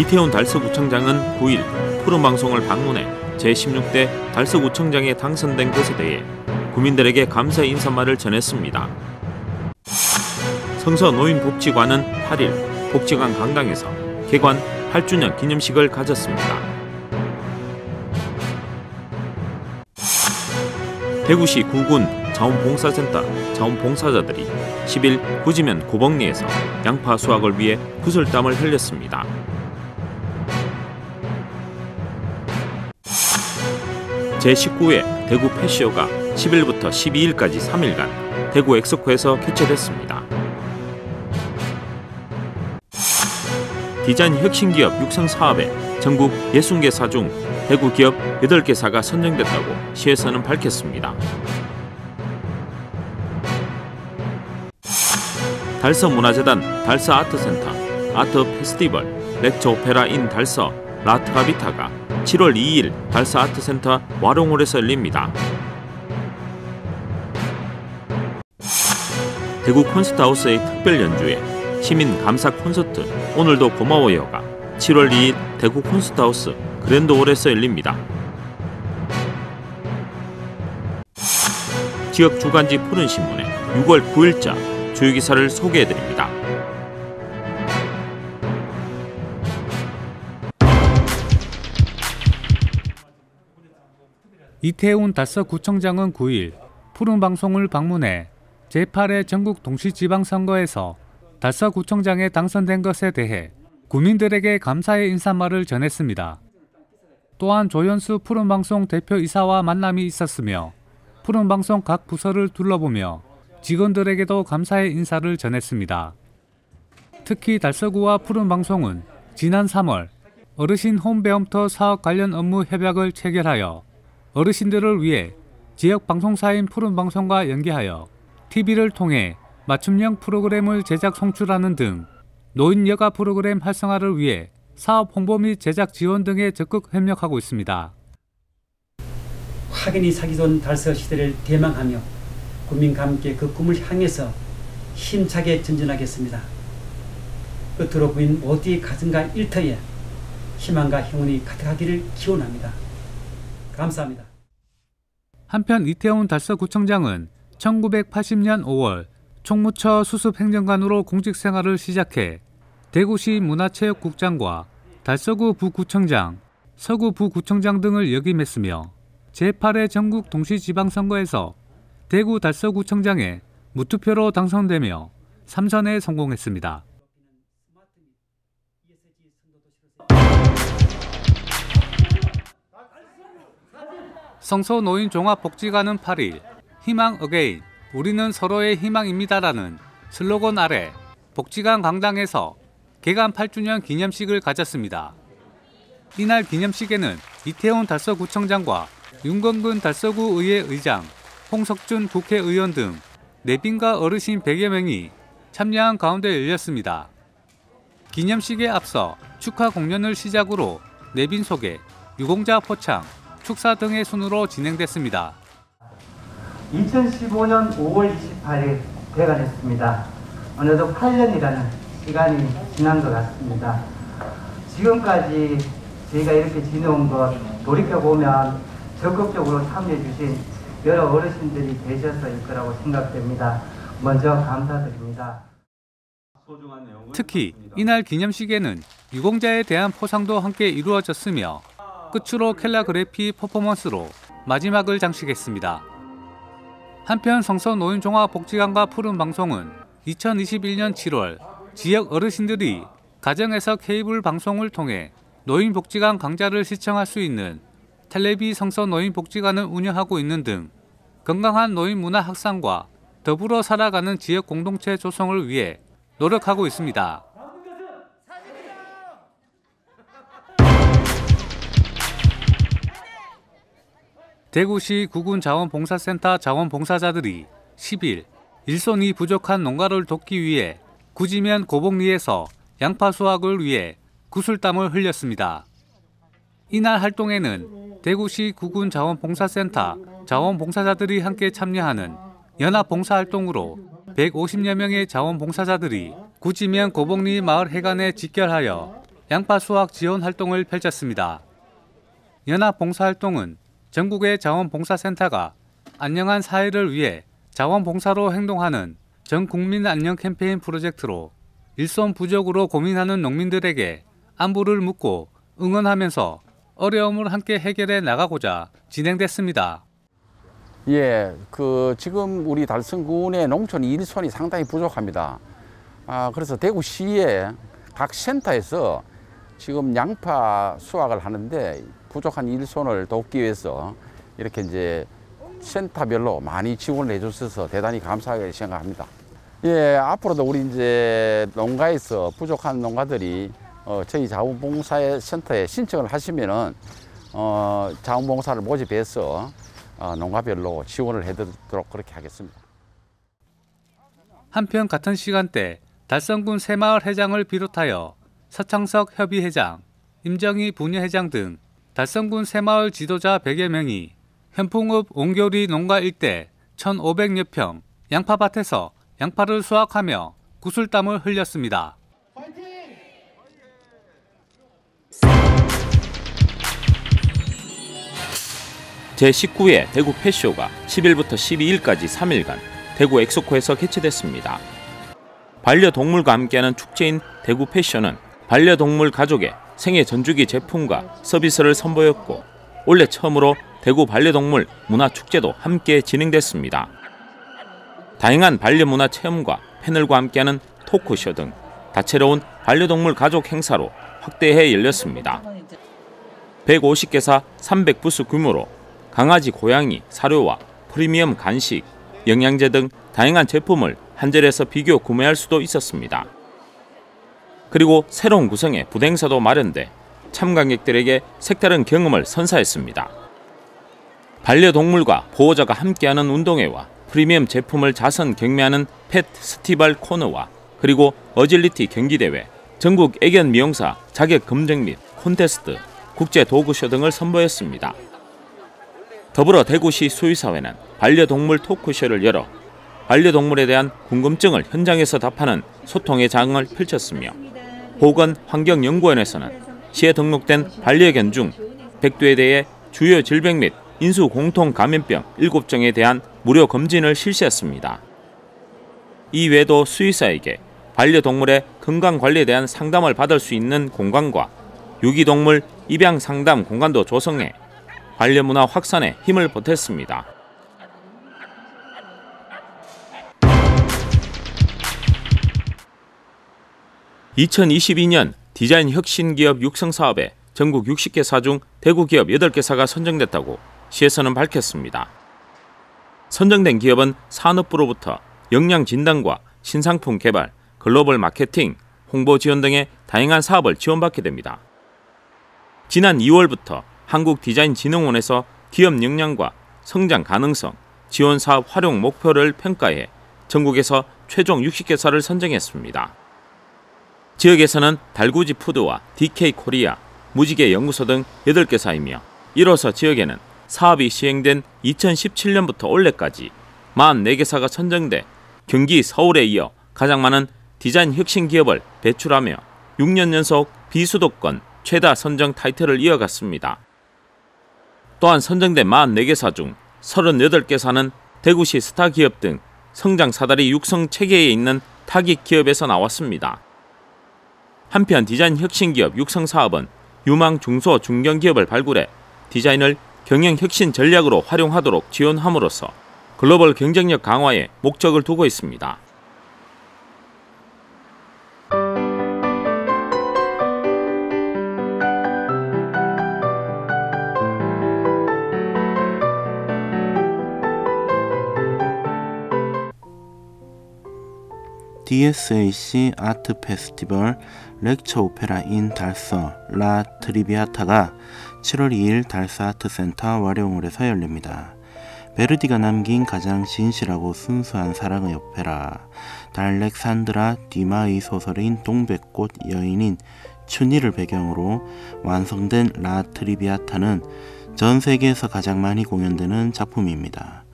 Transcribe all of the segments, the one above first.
이태훈 달서구청장은 9일 푸른방송을 방문해 제16대 달서구청장에 당선된 것에 대해 구민들에게 감사의 인사말을 전했습니다. 성서노인복지관은 8일 복지관 강당에서 개관 8주년 기념식을 가졌습니다. 대구시 구군 자원봉사센터 자원봉사자들이 10일 구지면 고봉리에서 양파 수확을 위해 구슬땀을 흘렸습니다. 제19회 대구 패시오가 10일부터 12일까지 3일간 대구 엑스코에서 개최됐습니다. 디자인 혁신기업 육성 사업에 전국 60개사 중 대구 기업 8개사가 선정됐다고 시에서는 밝혔습니다. 달서문화재단 달서아트센터 아트 페스티벌 렉처 오페라 인 달서 라트라비타가 7월 2일 달서아트센터 와롱홀에서 열립니다. 대구 콘서트하우스의 특별 연주회 시민 감사 콘서트 오늘도 고마워요가 7월 2일 대구 콘서트하우스 그랜드홀에서 열립니다. 지역 주간지 푸른신문에 6월 9일자 주요 기사를 소개해드립니다. 이태훈 달서구청장은 9일 푸른방송을 방문해 제8회 전국 동시지방선거에서 달서구청장에 당선된 것에 대해 구민들에게 감사의 인사말을 전했습니다. 또한 조현수 푸른방송 대표이사와 만남이 있었으며 푸른방송 각 부서를 둘러보며 직원들에게도 감사의 인사를 전했습니다. 특히 달서구와 푸른방송은 지난 3월 어르신 홈배움터 사업 관련 업무 협약을 체결하여 어르신들을 위해 지역 방송사인 푸른방송과 연계하여 TV를 통해 맞춤형 프로그램을 제작 송출하는 등 노인 여가 프로그램 활성화를 위해 사업 홍보 및 제작 지원 등에 적극 협력하고 있습니다. 확연히 사기 좋은 달서 시대를 대망하며 국민과 함께 그 꿈을 향해서 힘차게 전진하겠습니다. 끝으로 부인 모두의 가정과 일터에 희망과 행운이 가득하기를 기원합니다. 감사합니다. 한편 이태훈 달서구청장은 1980년 5월 총무처 수습행정관으로 공직생활을 시작해 대구시 문화체육국장과 달서구 부구청장, 서구 부구청장 등을 역임했으며 제8회 전국 동시지방선거에서 대구 달서구청장에 무투표로 당선되며 3선에 성공했습니다. 성서노인종합복지관은 8일 희망 어게인 우리는 서로의 희망입니다라는 슬로건 아래 복지관 강당에서 개관 8주년 기념식을 가졌습니다. 이날 기념식에는 이태훈 달서구청장과 윤건근 달서구 의회 의장, 홍석준 국회의원 등 내빈과 어르신 100여 명이 참여한 가운데 열렸습니다. 기념식에 앞서 축하 공연을 시작으로 내빈 소개, 유공자 포창, 축사 등의 순으로 진행됐습니다. 2015년 5월 28일 개관했습니다. 어느덧 8년이라는 시간이 지난 것 같습니다. 지금까지 저희가 이렇게 지내온 것 돌이켜보면 적극적으로 참여해주신 여러 어르신들이 계셔서일 거라고 생각됩니다. 먼저 감사드립니다. 특히 이날 기념식에는 유공자에 대한 포상도 함께 이루어졌으며 끝으로 캘라그래피 퍼포먼스로 마지막을 장식했습니다. 한편 성서노인종합복지관과 푸른방송은 2021년 7월 지역 어르신들이 가정에서 케이블 방송을 통해 노인복지관 강좌를 시청할 수 있는 텔레비 성서노인복지관을 운영하고 있는 등 건강한 노인문화 확산과 더불어 살아가는 지역 공동체 조성을 위해 노력하고 있습니다. 대구시 구군자원봉사센터 자원봉사자들이 10일 일손이 부족한 농가를 돕기 위해 구지면 고봉리에서 양파 수확을 위해 구슬땀을 흘렸습니다. 이날 활동에는 대구시 구군자원봉사센터 자원봉사자들이 함께 참여하는 연합봉사활동으로 150여 명의 자원봉사자들이 구지면 고봉리 마을 해관에 직결하여 양파 수확 지원 활동을 펼쳤습니다. 연합 봉사활동은 전국의 자원봉사센터가 안녕한 사회를 위해 자원봉사로 행동하는 전국민 안녕 캠페인 프로젝트로 일손 부족으로 고민하는 농민들에게 안부를 묻고 응원하면서 어려움을 함께 해결해 나가고자 진행됐습니다. 예, 지금 우리 달성군의 농촌 일손이 상당히 부족합니다. 그래서 대구시의 각 센터에서 지금 양파 수확을 하는데 부족한 일손을 돕기 위해서 이렇게 이제 센터별로 많이 지원을 해주셔서 대단히 감사하게 생각합니다. 예, 앞으로도 우리 이제 농가에서 부족한 농가들이 저희 자원봉사센터에 신청을 하시면은 자원봉사를 모집해서 농가별로 지원을 해드리도록 그렇게 하겠습니다. 한편 같은 시간대 달성군 새마을 회장을 비롯하여 서창석 협의회장, 임정희 부녀회장 등 달성군 새마을 지도자 100여 명이 현풍읍 옹교리 농가 일대 1,500여 평 양파밭에서 양파를 수확하며 구슬땀을 흘렸습니다. 제19회 대구 펫쇼가 10일부터 12일까지 3일간 대구 엑소코에서 개최됐습니다. 반려동물과 함께하는 축제인 대구 펫쇼는 반려동물 가족의 생애 전주기 제품과 서비스를 선보였고 올해 처음으로 대구 반려동물 문화축제도 함께 진행됐습니다. 다양한 반려문화 체험과 패널과 함께하는 토크쇼 등 다채로운 반려동물 가족 행사로 확대해 열렸습니다. 150개사 300부스 규모로 강아지, 고양이, 사료와 프리미엄 간식, 영양제 등 다양한 제품을 한 자리에서 비교 구매할 수도 있었습니다. 그리고 새로운 구성의 부대행사도 마련돼 참관객들에게 색다른 경험을 선사했습니다. 반려동물과 보호자가 함께하는 운동회와 프리미엄 제품을 자선 경매하는 펫 스티벌 코너와 그리고 어질리티 경기대회, 전국 애견 미용사 자격 검증 및 콘테스트, 국제 도구쇼 등을 선보였습니다. 더불어 대구시 수의사회는 반려동물 토크쇼를 열어 반려동물에 대한 궁금증을 현장에서 답하는 소통의 장을 펼쳤으며 보건환경연구원에서는 시에 등록된 반려견 중 102에 대해 주요 질병 및 인수 공통 감염병 7종에 대한 무료 검진을 실시했습니다. 이 외에도 수의사에게 반려동물의 건강 관리에 대한 상담을 받을 수 있는 공간과 유기동물 입양 상담 공간도 조성해 반려문화 확산에 힘을 보탰습니다. (2022년) 디자인 혁신기업 육성사업에 전국 60개사 중 대구기업 8개사가 선정됐다고 시에서는 밝혔습니다. 선정된 기업은 산업부로부터 역량 진단과 신상품 개발, 글로벌 마케팅, 홍보 지원 등의 다양한 사업을 지원받게 됩니다. 지난 2월부터 한국디자인진흥원에서 기업 역량과 성장 가능성, 지원 사업 활용 목표를 평가해 전국에서 최종 60개사를 선정했습니다. 지역에서는 달구지 푸드와 DK 코리아, 무지개 연구소 등 8개사이며 이로써 지역에는 사업이 시행된 2017년부터 올해까지 44개사가 선정돼 경기, 서울에 이어 가장 많은 디자인 혁신 기업을 배출하며 6년 연속 비수도권 최다 선정 타이틀을 이어갔습니다. 또한 선정된 44개사 중 38개사는 대구시 스타 기업 등 성장 사다리 육성 체계에 있는 타깃 기업에서 나왔습니다. 한편 디자인 혁신 기업 육성 사업은 유망 중소 중견 기업을 발굴해 디자인을 경영 혁신 전략으로 활용하도록 지원함으로써 글로벌 경쟁력 강화에 목적을 두고 있습니다. DSAC 아트 페스티벌 렉처 오페라 인 달서 라 트리비아타가 7월 2일 달서 아트센터 와룡홀에서 열립니다. 베르디가 남긴 가장 진실하고 순수한 사랑의 오페라 달렉산드라 디마의 소설인 동백꽃 여인인 춘희를 배경으로 완성된 라 트리비아타는 전 세계에서 가장 많이 공연되는 작품입니다.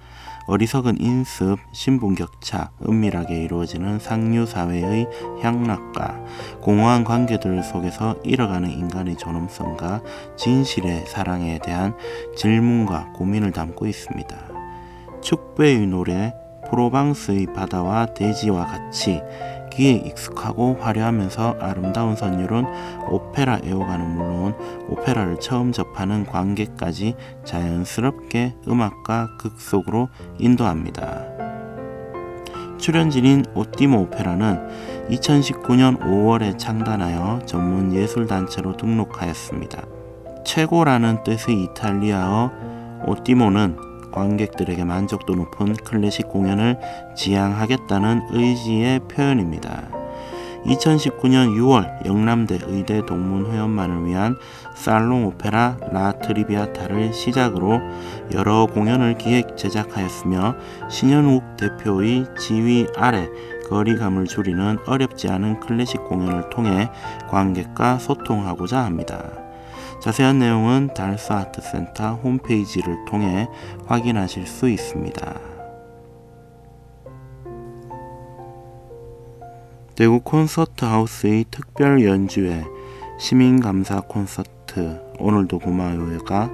어리석은 인습, 신분격차, 은밀하게 이루어지는 상류사회의 향락과 공허한 관계들 속에서 잃어가는 인간의 존엄성과 진실의 사랑에 대한 질문과 고민을 담고 있습니다. 축배의 노래 프로방스의 바다와 대지와 같이 귀에 익숙하고 화려하면서 아름다운 선율은 오페라 애호가는 물론 오페라를 처음 접하는 관객까지 자연스럽게 음악과 극 속으로 인도합니다. 출연진인 오띠모 오페라는 2019년 5월에 창단하여 전문 예술단체로 등록하였습니다. 최고라는 뜻의 이탈리아어 오띠모는 관객들에게 만족도 높은 클래식 공연을 지향하겠다는 의지의 표현입니다. 2019년 6월 영남대 의대 동문회원만을 위한 살롱 오페라 라 트리비아타를 시작으로 여러 공연을 기획 제작하였으며 신현욱 대표의 지휘 아래 거리감을 줄이는 어렵지 않은 클래식 공연을 통해 관객과 소통하고자 합니다. 자세한 내용은 달서 아트센터 홈페이지를 통해 확인하실 수 있습니다. 대구 콘서트하우스의 특별 연주회 시민감사 콘서트 오늘도 고마워요가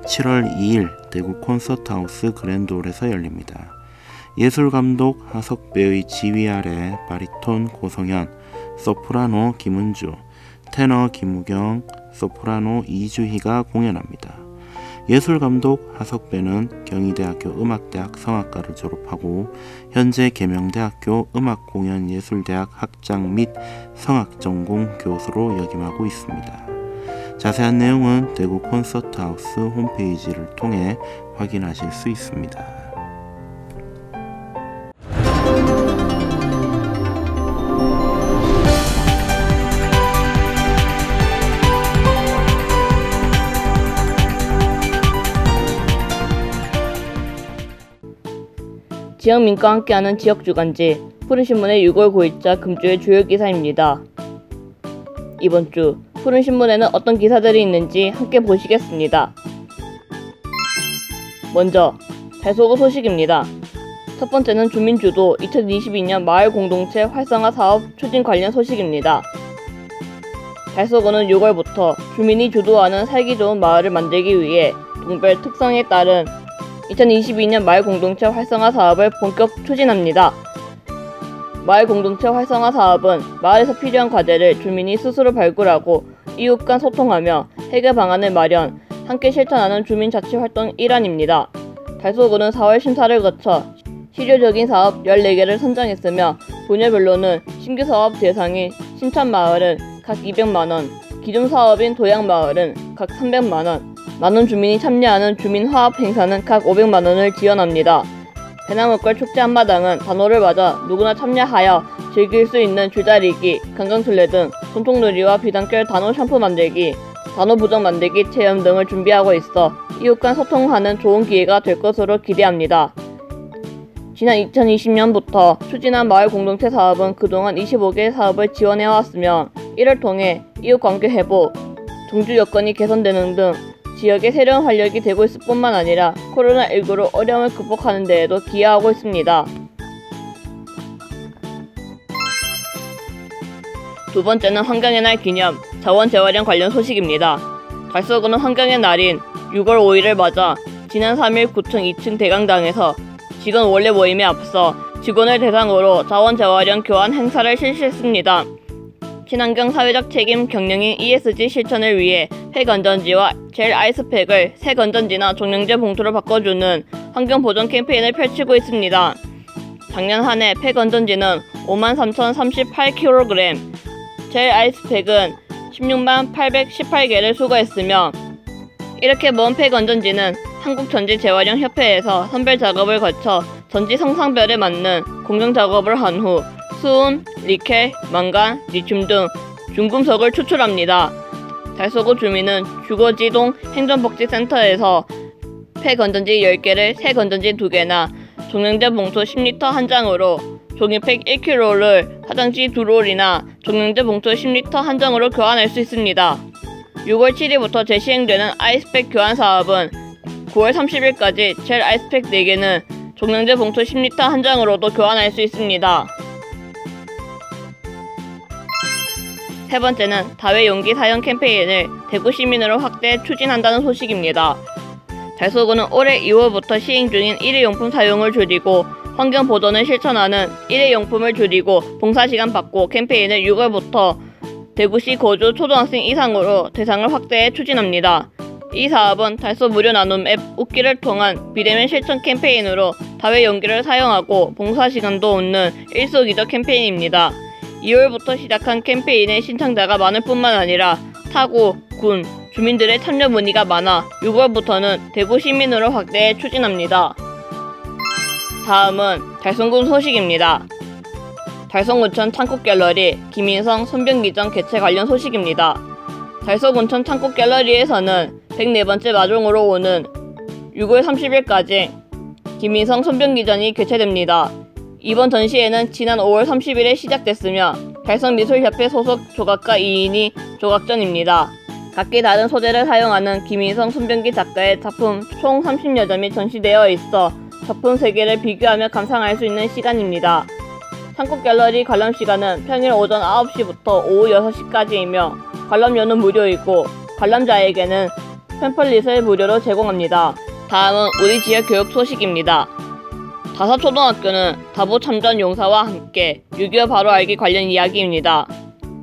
7월 2일 대구 콘서트하우스 그랜드홀에서 열립니다. 예술감독 하석배의 지휘 아래 바리톤 고성현, 소프라노 김은주, 테너 김우경, 소프라노 이주희가 공연합니다. 예술감독 하석배는 경희대학교 음악대학 성악과를 졸업하고 현재 계명대학교 음악공연예술대학 학장 및 성악전공 교수로 역임하고 있습니다. 자세한 내용은 대구 콘서트하우스 홈페이지를 통해 확인하실 수 있습니다. 지역민과 함께하는 지역주간지 푸른신문의 6월 9일자 금주의 주요 기사입니다. 이번 주 푸른신문에는 어떤 기사들이 있는지 함께 보시겠습니다. 먼저 달서구 소식입니다. 첫 번째는 주민주도 2022년 마을 공동체 활성화 사업 추진 관련 소식입니다. 달서구는 6월부터 주민이 주도하는 살기 좋은 마을을 만들기 위해 동별 특성에 따른 2022년 마을 공동체 활성화 사업을 본격 추진합니다. 마을 공동체 활성화 사업은 마을에서 필요한 과제를 주민이 스스로 발굴하고 이웃 간 소통하며 해결 방안을 마련, 함께 실천하는 주민자치활동 일환입니다. 달서구는 4월 심사를 거쳐 실효적인 사업 14개를 선정했으며 분야별로는 신규 사업 대상인 신천마을은 각 200만원, 기존 사업인 도양마을은 각 300만원, 많은 주민이 참여하는 주민화합 행사는 각 500만원을 지원합니다. 배낭을걸 축제 한마당은 단오를 맞아 누구나 참여하여 즐길 수 있는 줄다리기, 강강술래 등 전통놀이와 비단결 단오 샴푸 만들기, 단오 부적 만들기 체험 등을 준비하고 있어 이웃 간 소통하는 좋은 기회가 될 것으로 기대합니다. 지난 2020년부터 추진한 마을 공동체 사업은 그동안 25개의 사업을 지원해왔으며 이를 통해 이웃 관계 회복, 종주 여건이 개선되는 등 지역의 새로운 활력이 되고 있을 뿐만 아니라 코로나19로 어려움을 극복하는 데에도 기여하고 있습니다. 두 번째는 환경의 날 기념 자원 재활용 관련 소식입니다. 달서구는 환경의 날인 6월 5일을 맞아 지난 3일 구청 2층 대강당에서 직원 원래 모임에 앞서 직원을 대상으로 자원 재활용 교환 행사를 실시했습니다. 친환경 사회적 책임 경영인 ESG 실천을 위해 폐건전지와 젤 아이스팩을 새 건전지나 종량제 봉투로 바꿔주는 환경보전 캠페인을 펼치고 있습니다. 작년 한 해 폐건전지는 53,038kg, 젤 아이스팩은 16818개를 수거했으며 이렇게 모은 폐건전지는 한국전지재활용협회에서 선별 작업을 거쳐 전지 성상별에 맞는 공정 작업을 한 후 수은, 니켈, 망간, 리튬 등 중금속을 추출합니다. 달서구 주민은 주거지동 행정복지센터에서 폐건전지 10개를 새 건전지 2개나 종량제 봉투 10리터 1장으로 종이팩 1kg를 화장지 2롤이나 종량제 봉투 10리터 1장으로 교환할 수 있습니다. 6월 7일부터 재시행되는 아이스팩 교환 사업은 9월 30일까지 젤 아이스팩 4개는 종량제 봉투 10리터 한 장으로도 교환할 수 있습니다. 세 번째는 다회 용기 사용 캠페인을 대구 시민으로 확대 추진한다는 소식입니다. 달서구는 올해 2월부터 시행 중인 일회용품 사용을 줄이고 환경 보존을 실천하는 일회용품을 줄이고 봉사시간 받고 캠페인을 6월부터 대구시 거주 초등학생 이상으로 대상을 확대해 추진합니다. 이 사업은 달서 무료 나눔 앱 웃기를 통한 비대면 실천 캠페인으로 다회 용기를 사용하고 봉사시간도 얻는 일석이조 캠페인입니다. 2월부터 시작한 캠페인의 신청자가 많을 뿐만 아니라 타구, 군, 주민들의 참여 문의가 많아 6월부터는 대구 시민으로 확대해 추진합니다. 다음은 달성군 소식입니다. 달성군청 창국갤러리 김인성 손병기전 개최 관련 소식입니다. 달서군청 창국갤러리에서는 104번째 마중으로 오는 6월 30일까지 김인성 손병기전이 개최됩니다. 이번 전시회는 지난 5월 30일에 시작됐으며 달성미술협회 소속 조각가 2인이 조각전입니다. 각기 다른 소재를 사용하는 김인성 손병기 작가의 작품 총 30여 점이 전시되어 있어 작품 3개를 비교하며 감상할 수 있는 시간입니다. 창국갤러리 관람 시간은 평일 오전 9시부터 오후 6시까지이며 관람료는 무료이고 관람자에게는 팸플릿을 무료로 제공합니다. 다음은 우리 지역 교육 소식입니다. 다사초등학교는 다보 참전 용사와 함께 6.25 바로 알기 관련 이야기입니다.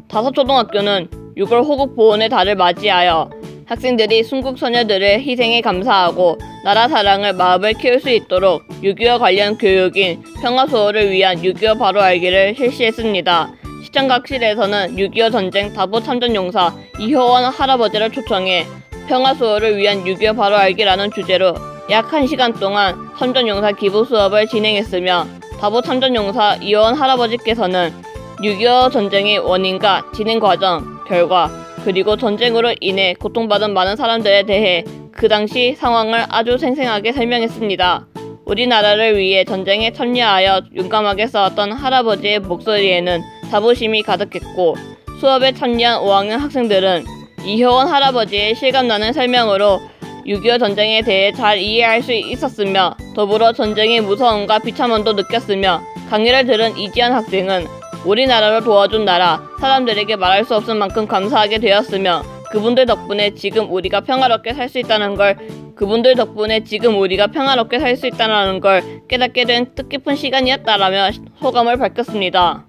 다사초등학교는 6월 호국 보훈의 달을 맞이하여 학생들이 순국 소녀들의 희생에 감사하고 나라 사랑을 마음을 키울 수 있도록 6.25 관련 교육인 평화수호를 위한 6.25 바로 알기를 실시했습니다. 시청각실에서는 6.25 전쟁 다보 참전용사 이효원 할아버지를 초청해 평화수호를 위한 6.25 바로 알기라는 주제로 약 1시간 동안 참전용사 기부 수업을 진행했으며 다보 참전용사 이효원 할아버지께서는 6.25 전쟁의 원인과 진행 과정, 결과, 그리고 전쟁으로 인해 고통받은 많은 사람들에 대해 그 당시 상황을 아주 생생하게 설명했습니다. 우리나라를 위해 전쟁에 참여하여 용감하게 싸웠던 할아버지의 목소리에는 자부심이 가득했고 수업에 참여한 5학년 학생들은 이효원 할아버지의 실감나는 설명으로 6.25 전쟁에 대해 잘 이해할 수 있었으며 더불어 전쟁의 무서움과 비참함도 느꼈으며 강의를 들은 이지연 학생은 우리나라를 도와준 나라, 사람들에게 말할 수 없을 만큼 감사하게 되었으며 그분들 덕분에 지금 우리가 평화롭게 살 수 있다는 걸 깨닫게 된 뜻깊은 시간이었다라며 소감을 밝혔습니다.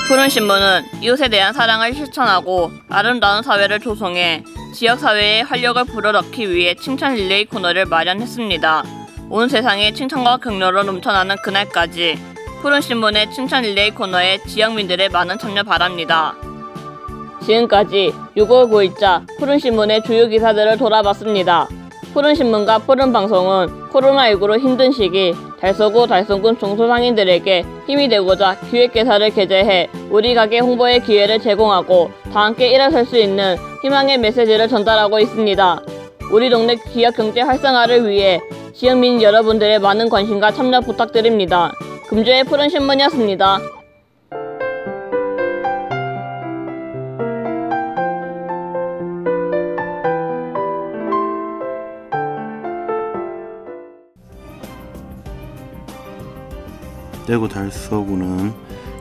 푸른신문은 이웃에 대한 사랑을 실천하고 아름다운 사회를 조성해 지역사회의 활력을 불어넣기 위해 칭찬 릴레이 코너를 마련했습니다. 온 세상에 칭찬과 격려로 넘쳐나는 그날까지 푸른신문의 칭찬 릴레이 코너에 지역민들의 많은 참여 바랍니다. 지금까지 6월 9일자 푸른신문의 주요 기사들을 돌아봤습니다. 푸른신문과 푸른방송은 코로나19로 힘든 시기 달서구 달성군 중소상인들에게 힘이 되고자 기획개사를 게재해 우리 가게 홍보의 기회를 제공하고 다 함께 일어설 수 있는 희망의 메시지를 전달하고 있습니다. 우리 동네 지역 경제 활성화를 위해 지역민 여러분들의 많은 관심과 참여 부탁드립니다. 금주의 푸른신문이었습니다. 대구 달서구는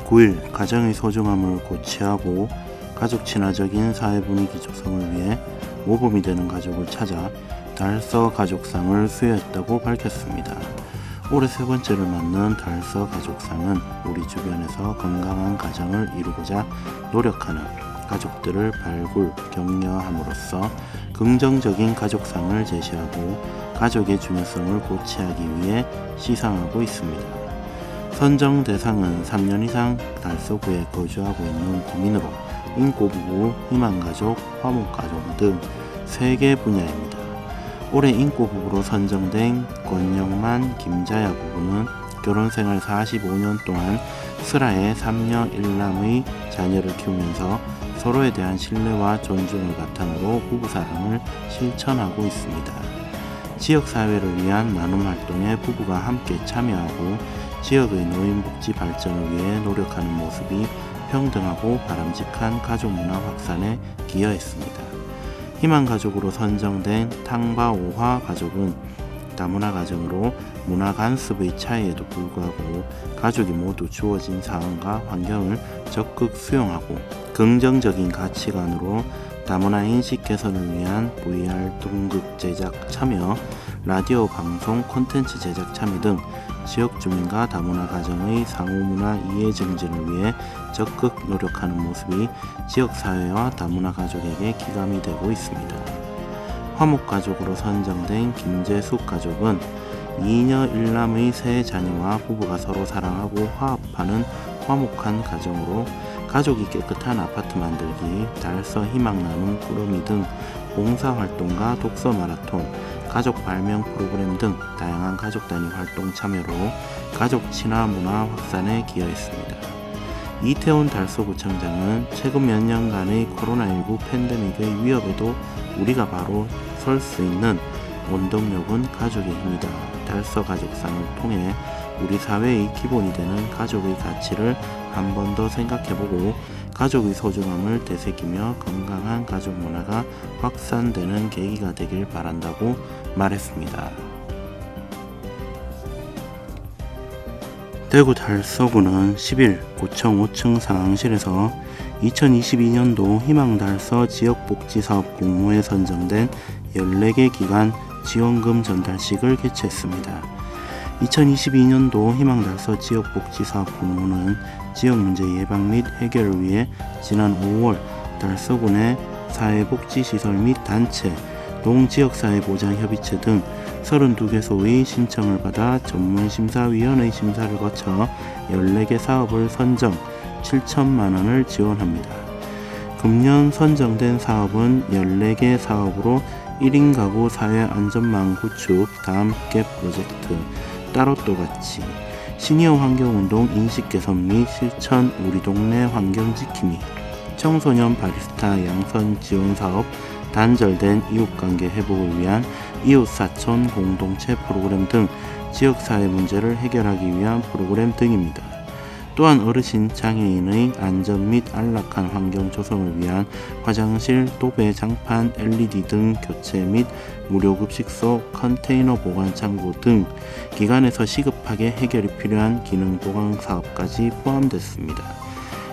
9일 가정의 소중함을 고취하고 가족 친화적인 사회 분위기 조성을 위해 모범이 되는 가족을 찾아 달서 가족상을 수여했다고 밝혔습니다. 올해 세 번째를 맞는 달서 가족상은 우리 주변에서 건강한 가정을 이루고자 노력하는 가족들을 발굴, 격려함으로써 긍정적인 가족상을 제시하고 가족의 중요성을 고취하기 위해 시상하고 있습니다. 선정 대상은 3년 이상 달서구에 거주하고 있는 구민으로 인꼬부부, 희망가족, 화목가족 등 3개 분야입니다. 올해 인꼬부부로 선정된 권영만, 김자야 부부는 결혼생활 45년 동안 슬하에 3녀 1남의 자녀를 키우면서 서로에 대한 신뢰와 존중을 바탕으로 부부사랑을 실천하고 있습니다. 지역사회를 위한 나눔 활동에 부부가 함께 참여하고 지역의 노인복지 발전을 위해 노력하는 모습이 평등하고 바람직한 가족문화 확산에 기여했습니다. 희망가족으로 선정된 탕바오화 가족은 다문화 가정으로 문화 간섭의 차이에도 불구하고 가족이 모두 주어진 상황과 환경을 적극 수용하고 긍정적인 가치관으로 다문화 인식 개선을 위한 VR 등극 제작 참여, 라디오 방송 콘텐츠 제작 참여 등 지역 주민과 다문화 가정의 상호문화 이해 증진을 위해 적극 노력하는 모습이 지역사회와 다문화 가족에게 기감이 되고 있습니다. 화목가족으로 선정된 김재숙 가족은 2녀 1남의 세 자녀와 부부가 서로 사랑하고 화합하는 화목한 가정으로 가족이 깨끗한 아파트 만들기, 달서 희망 나눔 꾸러미 등 봉사활동과 독서 마라톤, 가족 발명 프로그램 등 다양한 가족 단위 활동 참여로 가족 친화 문화 확산에 기여했습니다. 이태원 달서구청장은 최근 몇 년간의 코로나19 팬데믹의 위협에도 우리가 바로 설 수 있는 원동력은 가족의 힘이다. 달서 가족상을 통해 우리 사회의 기본이 되는 가족의 가치를 한 번 더 생각해보고 가족의 소중함을 되새기며 건강한 가족 문화가 확산되는 계기가 되길 바란다고 말했습니다. 대구 달서구는 10일 구청 5층 상황실에서 2022년도 희망달서 지역복지사업 공모에 선정된 14개 기관 지원금 전달식을 개최했습니다. 2022년도 희망달서 지역복지사업 공모는 지역문제 예방 및 해결을 위해 지난 5월 달서군의 사회복지시설 및 단체, 농지역사회보장협의체 등 32개소의 신청을 받아 전문심사위원회 심사를 거쳐 14개 사업을 선정 7천만원을 지원합니다. 금년 선정된 사업은 14개 사업으로 1인 가구 사회안전망 구축 다함께 프로젝트, 따로 또같이, 시니어 환경운동 인식 개선 및 실천 우리 동네 환경 지킴이, 청소년 바리스타 양선 지원 사업, 단절된 이웃관계 회복을 위한 이웃사촌 공동체 프로그램 등 지역사회 문제를 해결하기 위한 프로그램 등입니다. 또한 어르신 장애인의 안전 및 안락한 환경 조성을 위한 화장실, 도배, 장판, LED 등 교체 및 무료급식소, 컨테이너 보관 창고 등 기관에서 시급하게 해결이 필요한 기능 보강 사업까지 포함됐습니다.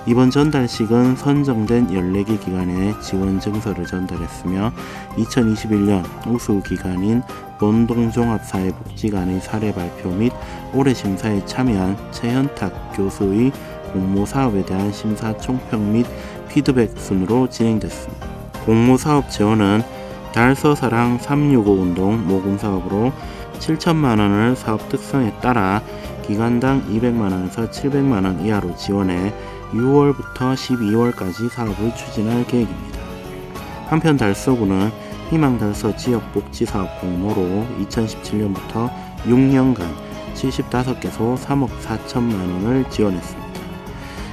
이번 전달식은 선정된 14개 기관에 지원 증서를 전달했으며 2021년 우수 기관인 본동종합사회복지관의 사례 발표 및 올해 심사에 참여한 최현탁 교수의 공모사업에 대한 심사 총평 및 피드백 순으로 진행됐습니다. 공모사업 지원은 달서사랑 365 운동 모금사업으로 7천만원을 사업 특성에 따라 기관당 200만원에서 700만원 이하로 지원해 6월부터 12월까지 사업을 추진할 계획입니다. 한편 달서구는 희망달서 지역복지사업 공모로 2017년부터 6년간 75개소 3억 4천만원을 지원했습니다.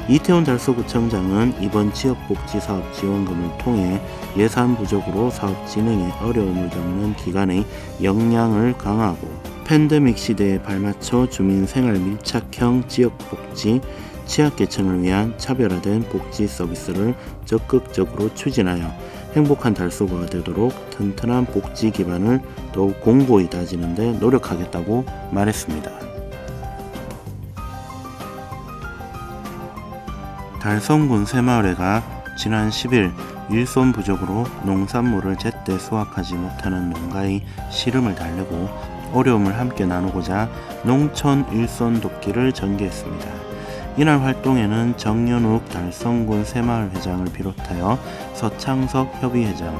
이태원 달서구청장은 이번 지역복지사업 지원금을 통해 예산 부족으로 사업 진행에 어려움을 겪는 기관의 역량을 강화하고 팬데믹 시대에 발맞춰 주민 생활 밀착형 지역복지, 취약계층을 위한 차별화된 복지 서비스를 적극적으로 추진하여 행복한 달서구가 되도록 튼튼한 복지 기반을 더욱 공고히 다지는 데 노력하겠다고 말했습니다. 달성군 새마을회가 지난 10일 일손 부족으로 농산물을 제때 수확하지 못하는 농가의 시름을 달래고 어려움을 함께 나누고자 농촌 일손 돕기를 전개했습니다. 이날 활동에는 정연욱 달성군 새마을회장을 비롯하여 서창석 협의회장,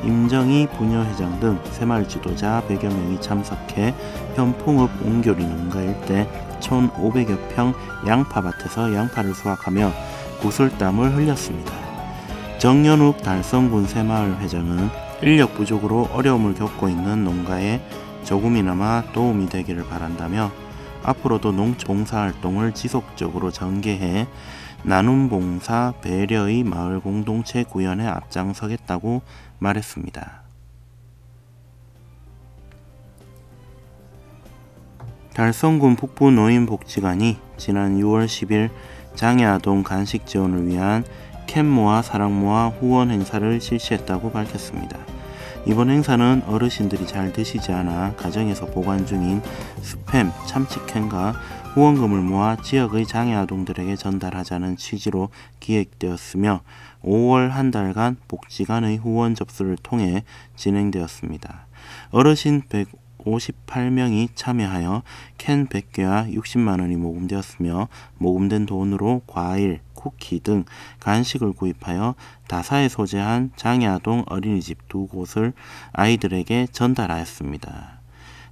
임정희 부녀회장 등 새마을 지도자 100여 명이 참석해 현풍읍 옹교리 농가 일대 1,500여 평 양파밭에서 양파를 수확하며 구슬땀을 흘렸습니다. 정연욱 달성군 새마을회장은 인력 부족으로 어려움을 겪고 있는 농가에 조금이나마 도움이 되기를 바란다며 앞으로도 농촌봉사활동을 지속적으로 전개해 나눔봉사 배려의 마을 공동체 구현에 앞장서겠다고 말했습니다. 달성군 북부 노인복지관이 지난 6월 10일 장애아동 간식 지원을 위한 캔모아 사랑모아 후원 행사를 실시했다고 밝혔습니다. 이번 행사는 어르신들이 잘 드시지 않아 가정에서 보관 중인 스팸, 참치캔과 후원금을 모아 지역의 장애아동들에게 전달하자는 취지로 기획되었으며 5월 한 달간 복지관의 후원 접수를 통해 진행되었습니다. 어르신 158명이 참여하여 캔 100개와 60만 원이 모금되었으며 모금된 돈으로 과일, 쿠키 등 간식을 구입하여 다사에 소재한 장애아동 어린이집 2곳을 아이들에게 전달하였습니다.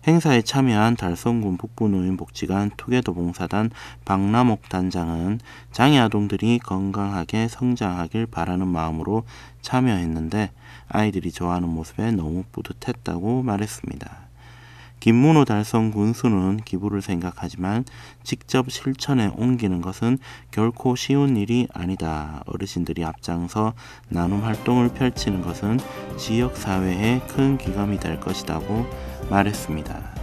행사에 참여한 달성군 북부노인복지관 투게더 봉사단 박남옥 단장은 장애아동들이 건강하게 성장하길 바라는 마음으로 참여했는데 아이들이 좋아하는 모습에 너무 뿌듯했다고 말했습니다. 김문호 달성 군수는 기부를 생각하지만 직접 실천에 옮기는 것은 결코 쉬운 일이 아니다. 어르신들이 앞장서 나눔 활동을 펼치는 것은 지역사회에 큰 기감이 될 것이라고 말했습니다.